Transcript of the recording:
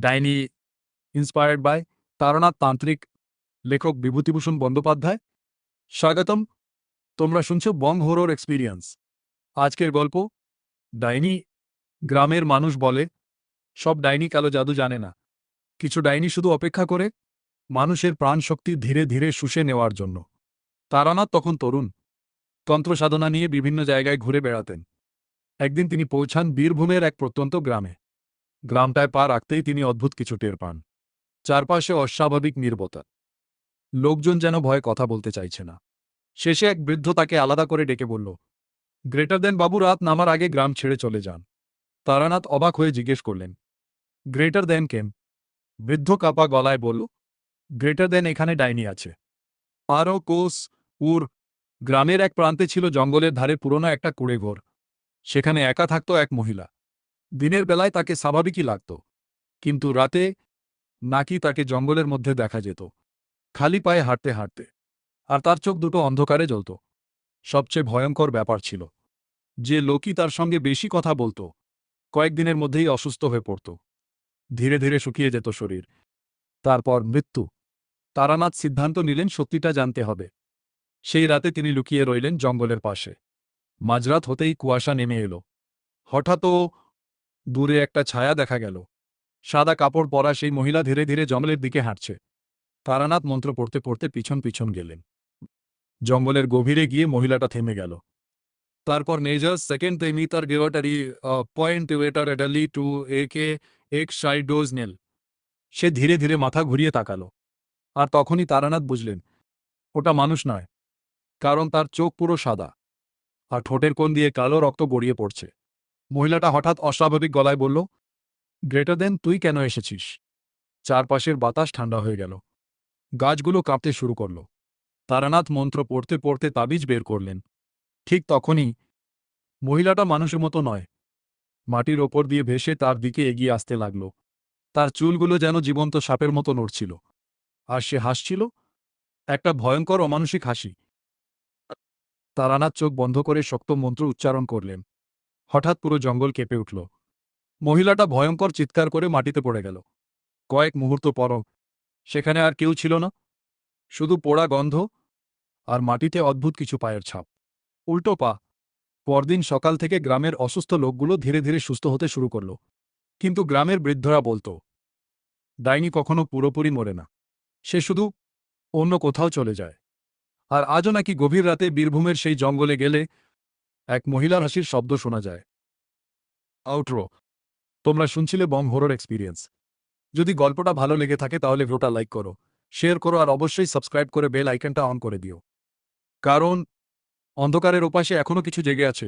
ডাইনি inspired by Taranath তান্ত্রিক, লেখক বিভূতিভূষণ বন্দ্যোপাধ্যায়। স্বাগতম, তোমরা শুনছো বং হরর এক্সপিরিয়েন্স। আজকের গল্প ডাইনি। গ্রামের মানুষ বলে সব ডাইনি কালো জাদু জানে না। কিছু ডাইনি শুধু অপেক্ষা করে মানুষের প্রাণশক্তি ধীরে ধীরে শুষে নেওয়ার জন্য। তারানাথ তখন তরুণ, তন্ত্র সাধনা নিয়ে বিভিন্ন জায়গায় ঘুরে বেড়াতেন। একদিন তিনি পৌঁছান বীরভূমের এক প্রত্যন্ত গ্রামে। গ্রামটায় পা রাখতেই তিনি অদ্ভুত কিছু টের পান। চারপাশে অস্বাভাবিক নীরবতা, লোকজন যেন ভয়ে কথা বলতে চাইছে না। শেষে এক বৃদ্ধ তাকে আলাদা করে ডেকে বলল, গ্রেটার দেন বাবু, রাত নামার আগে গ্রাম ছেড়ে চলে যান। তারানাথ অবাক হয়ে জিজ্ঞেস করলেন, গ্রেটার দেন কেন? বৃদ্ধ কাপা গলায় বলল, গ্রেটার দেন এখানে ডাইনি আছে। আরও কোস উর গ্রামের এক প্রান্তে ছিল জঙ্গলের ধারে পুরনো একটা কুঁড়েঘর। সেখানে একা থাকত এক মহিলা। দিনের বেলায় তাকে স্বাভাবিকই লাগত, কিন্তু রাতে নাকি তাকে জঙ্গলের মধ্যে দেখা যেত, খালি পায়ে হাঁটতে হাঁটতে। আর তার চোখ দুটো অন্ধকারে জ্বলত। সবচেয়ে ভয়ঙ্কর ব্যাপার ছিল, যে লোকই তার সঙ্গে বেশি কথা বলত কয়েকদিনের মধ্যেই অসুস্থ হয়ে পড়ত। ধীরে ধীরে শুকিয়ে যেত শরীর, তারপর মৃত্যু। তারানাথ সিদ্ধান্ত নিলেন সত্যিটা জানতে হবে। সেই রাতে তিনি লুকিয়ে রইলেন জঙ্গলের পাশে। মাঝরাত হতেই কুয়াশা নেমে এলো। হঠাৎও দূরে একটা ছায়া দেখা গেল। সাদা কাপড় পরা সেই মহিলা ধীরে ধীরে জঙ্গলের দিকে হাঁটছে। তারানাথ মন্ত্র পড়তে পড়তে পিছন পিছন গেলেন। জঙ্গলের গভীরে গিয়ে মহিলাটা থেমে গেল। তারপর নেজার সেকেন্ড তেমি তার গেওয়াটারি পয়েন্ট ওয়েটার এডালি টু একে এক সাইডোজ নেল। সে ধীরে ধীরে মাথা ঘুরিয়ে তাকালো। আর তখনই তারানাথ বুঝলেন ওটা মানুষ নয়, কারণ তার চোখ পুরো সাদা আর ঠোঁটের কোণ দিয়ে কালো রক্ত গড়িয়ে পড়ছে। মহিলাটা হঠাৎ অস্বাভাবিক গলায় বলল, গ্রেটার দেন তুই কেন এসেছিস? চারপাশের বাতাস ঠান্ডা হয়ে গেল। গাছগুলো কাঁপতে শুরু করল। তারানাথ মন্ত্র পড়তে পড়তে তাবিজ বের করলেন। ঠিক তখনই মহিলাটা মানুষের মতো নয়, মাটির ওপর দিয়ে ভেসে তার দিকে এগিয়ে আসতে লাগল। তার চুলগুলো যেন জীবন্ত সাপের মতো নড়ছিল। আর সে হাসছিল, একটা ভয়ঙ্কর অমানুষিক হাসি। তারানাথ চোখ বন্ধ করে শক্ত মন্ত্র উচ্চারণ করলেন। হঠাৎ পুরো জঙ্গল কেঁপে উঠল। মহিলাটা ভয়ঙ্কর চিৎকার করে মাটিতে পড়ে গেল। কয়েক মুহূর্ত পর সেখানে আর কেউ ছিল না, শুধু পোড়া গন্ধ আর মাটিতে অদ্ভুত কিছু পায়ের ছাপ, উল্টো পা। পরদিন সকাল থেকে গ্রামের অসুস্থ লোকগুলো ধীরে ধীরে সুস্থ হতে শুরু করল। কিন্তু গ্রামের বৃদ্ধরা বলতো, ডাইনি কখনো পুরোপুরি মরে না, সে শুধু অন্য কোথাও চলে যায়। আর আজও নাকি গভীর রাতে বীরভূমের সেই জঙ্গলে গেলে এক মহিলার হাসির শব্দ শোনা যায়। আউটরো। তোমরা শুনছিলে বং হরর এক্সপিরিয়েন্স। যদি গল্পটা ভালো লেগে থাকে তাহলে ভিডিওটা লাইক করো, শেয়ার করো আর অবশ্যই সাবস্ক্রাইব করে বেল আইকনটা অন করে দিও। কারণ অন্ধকারের ওপাশে এখনো কিছু জেগে আছে।